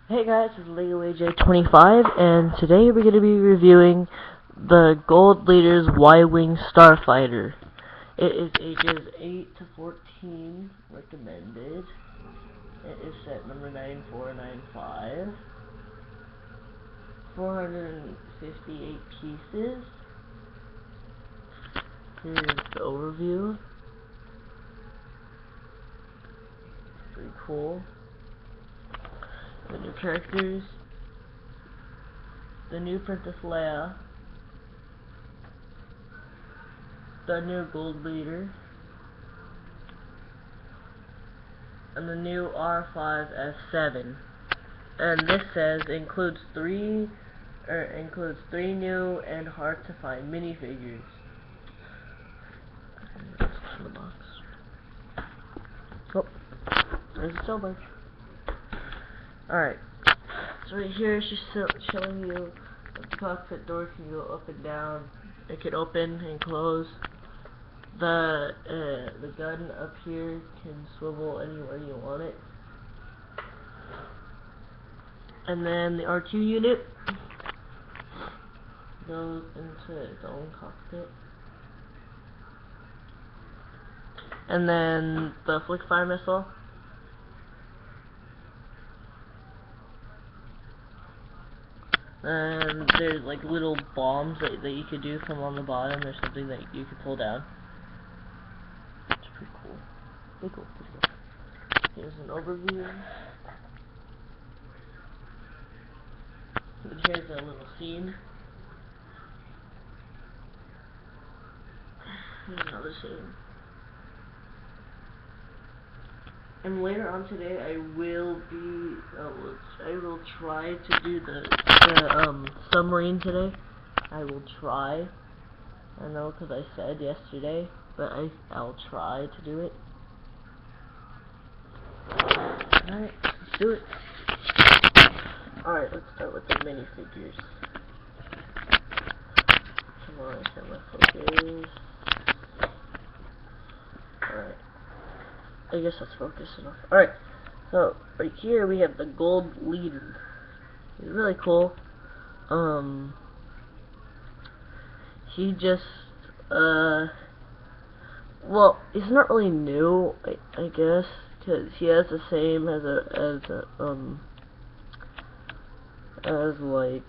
Hey guys, it's LegoAJ25, and today we're going to be reviewing the Gold Leader's Y-Wing Starfighter. It is ages 8 to 14, recommended. It is set number 9495. 458 pieces. Here's the overview. Pretty cool. The new characters. The new Princess Leia. The new Gold Leader. And the new R5S7. And this says includes three new and hard to find minifigures. In the box. Oh, there's a cell bunch. Alright, so right here it's just showing you that the cockpit door can go up and down. It can open and close. The gun up here can swivel anywhere you want it. And then the R2 unit goes into its own cockpit. And then the flick fire missile. And there's like little bombs that you could do from on the bottom. There's something that you could pull down. It's pretty cool. Pretty cool. Here's an overview. And here's a little scene. Here's another scene. And later on today, I will try to do the submarine today. I will try. I know because I said yesterday, but I'll try to do it. Alright, let's do it. Alright, let's start with the minifigures. Come on, camera focus. Alright. I guess that's focused enough. Alright, so right here we have the Gold Leader. He's really cool. He just, well, he's not really new, I guess, because he has the same as like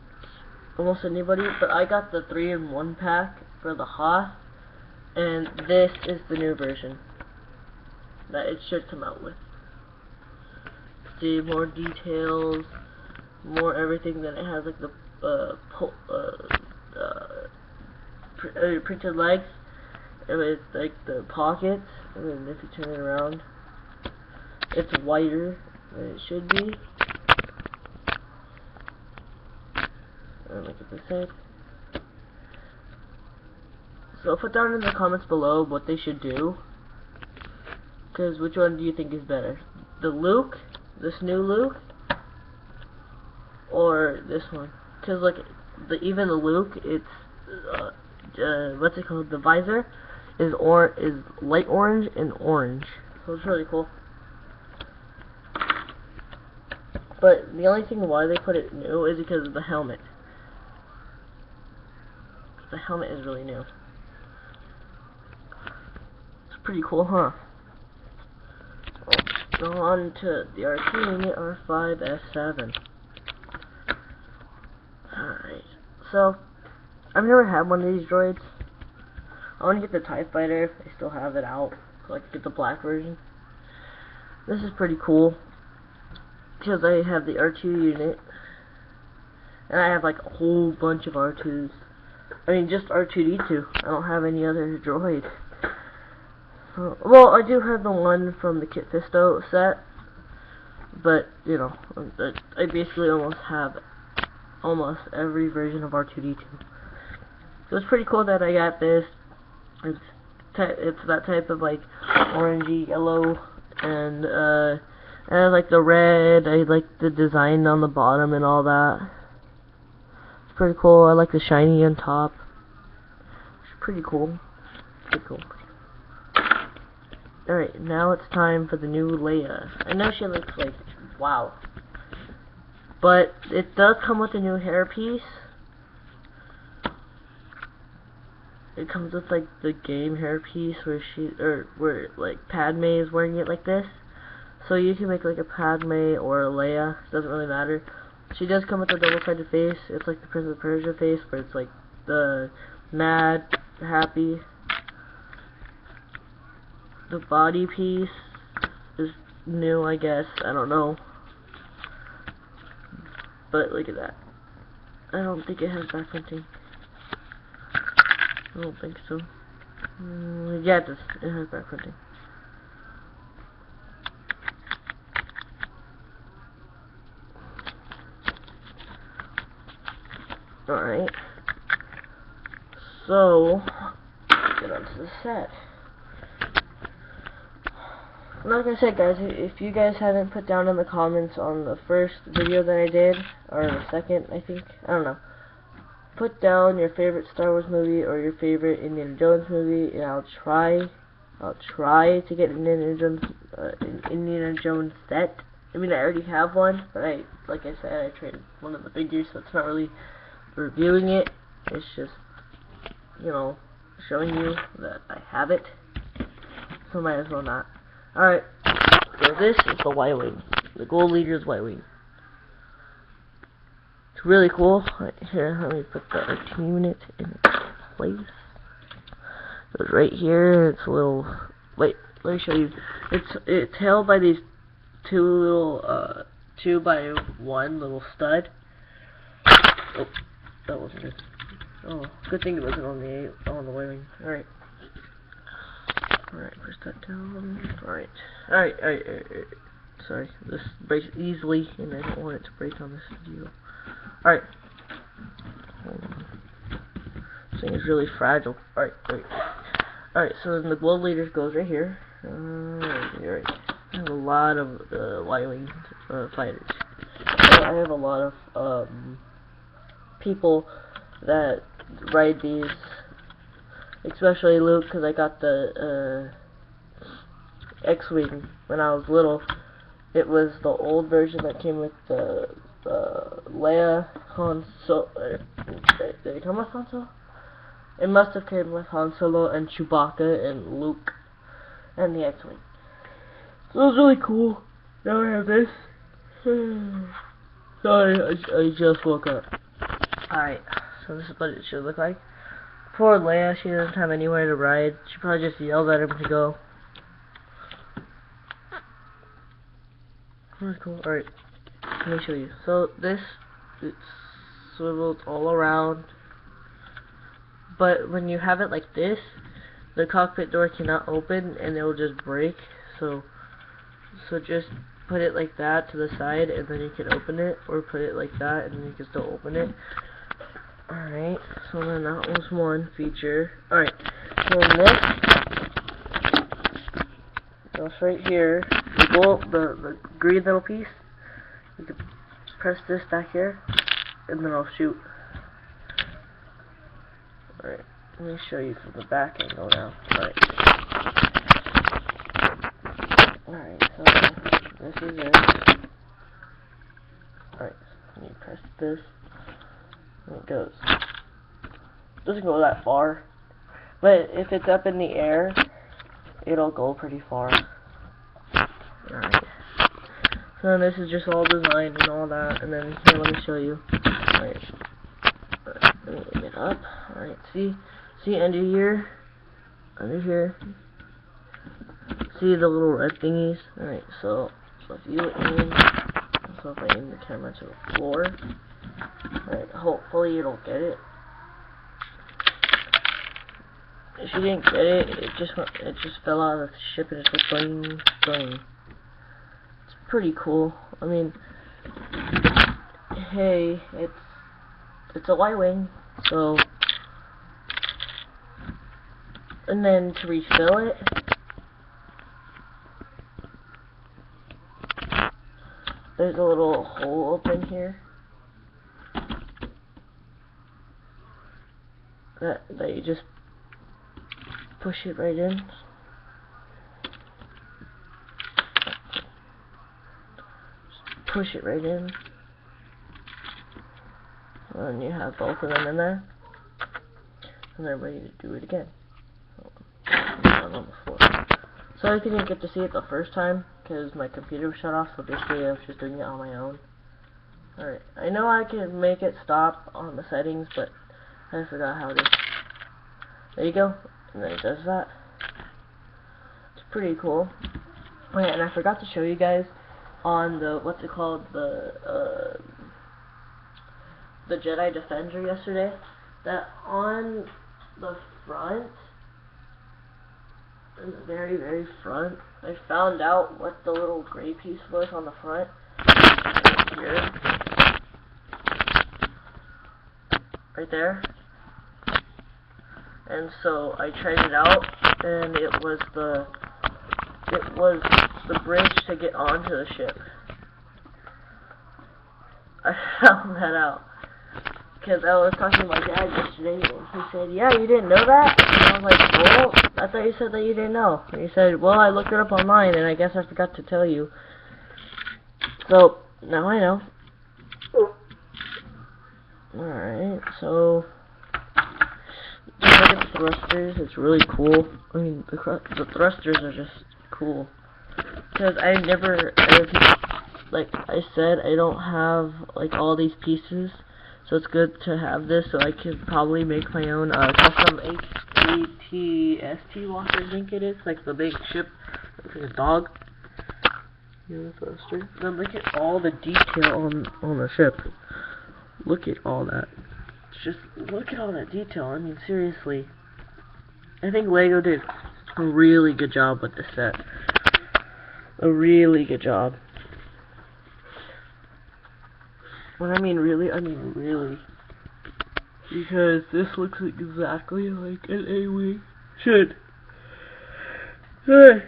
almost anybody, but I got the 3-in-1 pack for the Hoth, and this is the new version that it should come out with. See, more details, more everything that it has, like the printed legs, and it's like the pockets. I mean, if you turn it around, it's wider than it should be. And look at this side. So put down in the comments below what they should do. Because which one do you think is better? The Luke, this new Luke, or this one? Because like even the Luke, it's what's it called? The visor is light orange and orange, so it's really cool. But the only thing why they put it new is because of the helmet. The helmet is really new. It's pretty cool, huh? Go on to the R2 unit, R5S7. Alright, so I've never had one of these droids. I want to get the TIE Fighter if they still have it out, so I can get the black version. This is pretty cool because I have the R2 unit, and I have like a whole bunch of R2s. I mean, just R2-D2. I don't have any other droid. Well, I do have the one from the Kit Fisto set, but you know, I basically almost have every version of R2-D2. So it's pretty cool that I got this. It's that type of like orangey yellow, and I like the red. I like the design on the bottom and all that. It's pretty cool. I like the shiny on top. It's pretty cool. Pretty cool. Alright, now it's time for the new Leia. I know she looks like, wow. But it does come with a new hairpiece. It comes with like the game hairpiece where like Padme is wearing it like this. So you can make like a Padme or a Leia. It doesn't really matter. She does come with a double-sided face. It's like the Prince of Persia face, where it's like the mad, happy. The body piece is new, I guess. I don't know. But look at that. I don't think it has back printing. I don't think so. Yeah, it does. It has back printing. Alright. So, let's get onto the set. Like I said, guys, if you guys haven't put down in the comments on the first video that I did, or the second, I think, I don't know, put down your favorite Star Wars movie or your favorite Indiana Jones movie, and I'll try to get an Indiana Jones set. I mean, I already have one, but like I said, I traded one of the figures, so it's not really reviewing it. It's just, you know, showing you that I have it. So might as well not. Alright, so this is the Y-Wing, the Gold Leader's Y-Wing. It's really cool. Right here, let me put the RT unit in place. So it's right here, it's a little, wait, let me show you. It's held by these two little, 2x1 little stud. Oh, that wasn't good. Oh, good thing it wasn't on the Y-Wing. Alright. Alright, push that down. Alright. Alright. Sorry, this breaks easily, and I don't want it to break on this video. Alright. This thing is really fragile. Alright, wait. Alright, so then the Gold Leader goes right here. Alright. I have a lot of Y-Wing fighters. So I have a lot of people that ride these. Especially Luke, because I got the X-Wing when I was little. It was the old version that came with the Leia, Han Solo. Did it come with Han Solo? It must have came with Han Solo and Chewbacca and Luke and the X-Wing. So it was really cool. Now I have this. Sorry, I just woke up. Alright, so this is what it should look like. Poor Leia, she doesn't have anywhere to ride. She probably just yelled at him to go. Really cool. Alright, let me show you. So this, it swivels all around. But when you have it like this, the cockpit door cannot open and it will just break. So just put it like that to the side and then you can open it, or put it like that and then you can still open it. Alright, so then that was one feature. Alright, so next, goes right here, the green little piece, you can press this back here, and then I'll shoot. Alright, let me show you from the back angle now. Alright, so this is it. Alright, so you press this. It goes. Doesn't go that far, but if it's up in the air, it'll go pretty far. Alright. So this is just all designed and all that, and then here, let me show you. Alright. Let me aim it up. Alright, see under here? Under here. See the little red thingies? Alright, so if you aim, so if I aim the camera to the floor, alright, hopefully it'll get it. If you didn't get it, it just fell out of the ship and it's like boing, boing. It's pretty cool. I mean, hey, it's a Y-Wing, so, and then to refill it, there's a little hole open here that you just push it right in. Just push it right in. and you have both of them in there, and they're ready to do it again. On the floor. So I didn't get to see it the first time because my computer was shut off, so basically I was just doing it on my own. Alright, I know I can make it stop on the settings, but I forgot how to. There you go, and then it does that. It's pretty cool. Oh yeah, and I forgot to show you guys on the, what's it called, the Jedi Defender yesterday, that on the front, in the very, very front, I found out what the little gray piece was on the front. Right here. Right there. And so I tried it out, and it was the bridge to get onto the ship. I found that out because I was talking to my dad yesterday, and he said, "Yeah, you didn't know that?" And I was like, "Well, I thought you said that you didn't know." And he said, "Well, I looked it up online, and I guess I forgot to tell you." So now I know. Alright, so look at the thrusters. It's really cool. I mean, the thrusters are just cool. Because like I said, I don't have like all these pieces, so it's good to have this, so I could probably make my own custom ATST walker, I think it is, like the big ship, looks like a dog. You know, the thruster. Then look at all the detail on the ship. Look at all that. Just look at all that detail. I mean, seriously. I think LEGO did a really good job with this set. A really good job. When I mean really, I mean really. Because this looks exactly like an A-wing should. Hey!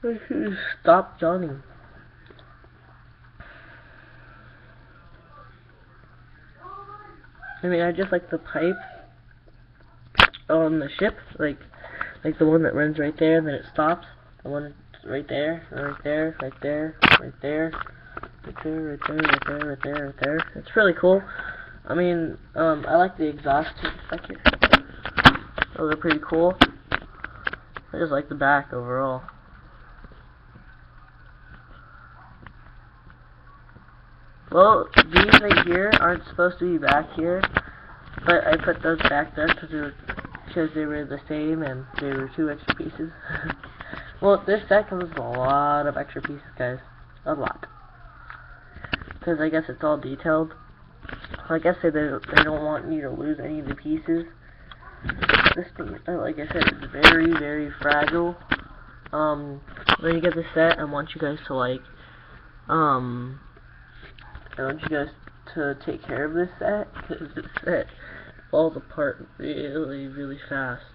I should stop yawning. I mean, I just like the pipe on the ship, like the one that runs right there and then it stops. The one right there, right there, right there, right there, right there, right there, right there, right there, right there. It's really cool. I mean, I like the exhaust too. Those are pretty cool. I just like the back overall. Well, these right here aren't supposed to be back here, but I put those back there because they were the same and they were 2 extra pieces. Well, this set comes with a lot of extra pieces, guys. A lot. Because I guess it's all detailed. I guess they don't want you to lose any of the pieces. This thing, like I said, is very, very fragile. When you get the set, I want you guys to I want you guys to take care of this set, because this set falls apart really, really fast.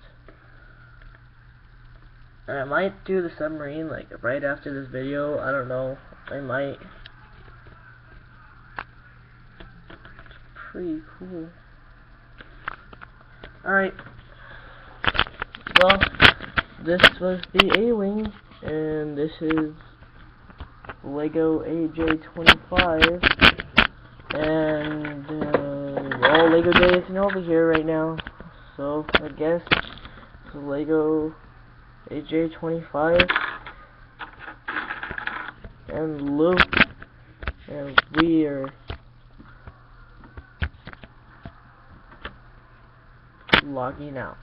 And I might do the submarine, like, right after this video. I don't know. I might. It's pretty cool. Alright. Well, this was the A-Wing, and this is LEGO AJ25. And, well, LEGO Day isn't over here right now, so I guess it's LEGO AJ25 and Luke, and we are logging out.